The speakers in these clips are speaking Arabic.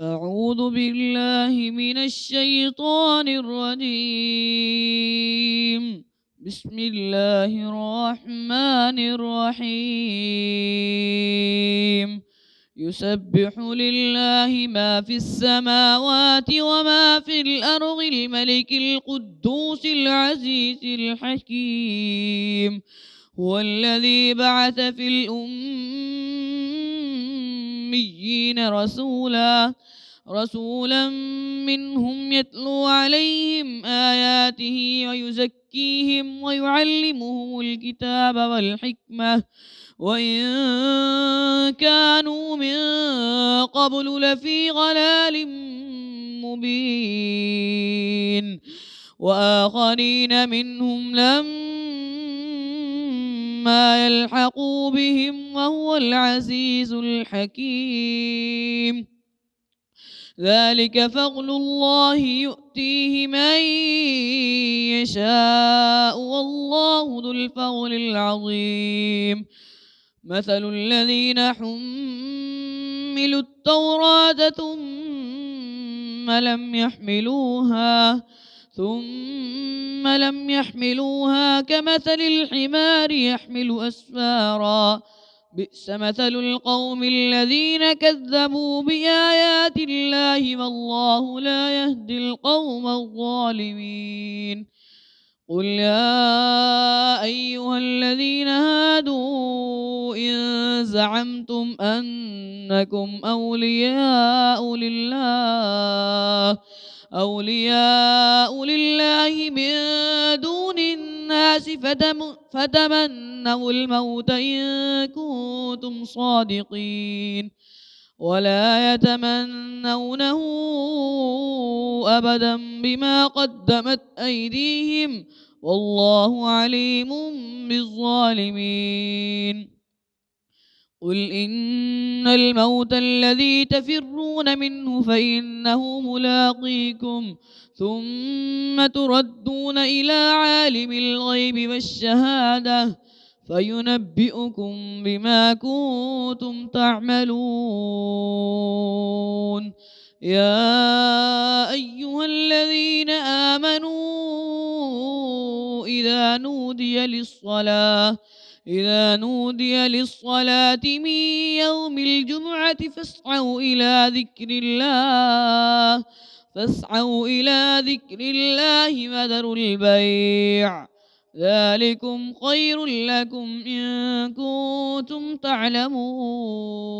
أعوذ بالله من الشيطان الرجيم. بسم الله الرحمن الرحيم. يسبح لله ما في السماوات وما في الأرض الملك القدوس العزيز الحكيم. هو الذي بعث في الأميين رسولا منهم يتلو عليهم آياته ويزكيهم ويعلمهم الكتاب والحكمة وإن كانوا من قبل لفي ضلال مبين. وآخرين منهم لما يلحقوا بهم وهو العزيز الحكيم. ذلك فضل الله يؤتيه من يشاء والله ذو الفضل العظيم. مثل الذين حملوا التوراة ثم لم يحملوها كمثل الحمار يحمل أسفارا. بئس مثل القوم الذين كذبوا بآيات الله والله لا يهدي القوم الظالمين. قل يا أيها الذين هادوا إن زعمتم أنكم أولياء لله من دون الناس فتمنوا الموت إن كنتم صادقين ولا يتمنونه أبدا بما قدمت أيديهم والله عليم بالظالمين. قل إن الموت الذي تفرون منه فإنه ملاقيكم ثم تردون إلى عالم الغيب والشهادة فينبئكم بما كنتم تعملون. يا أيها الذين آمنوا إذا نودي للصلاة من يوم الجمعة فاسعوا إلى ذكر الله وذروا البيع ذلكم خير لكم إن كنتم تعلمون.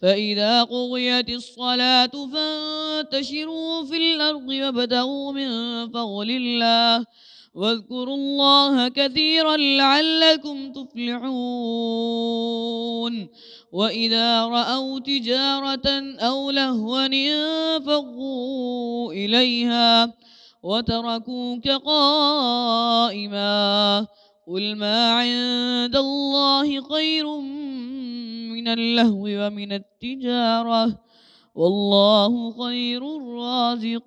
فإذا قضيت الصلاة فانتشروا في الأرض وابتغوا من فضل الله واذكروا الله كثيرا لعلكم تفلحون. وإذا رأوا تجارة أو لهوا انفضوا إليها وتركوك قائما. قل ما عند الله خير من اللهو ومن التجارة والله خير الرازقين.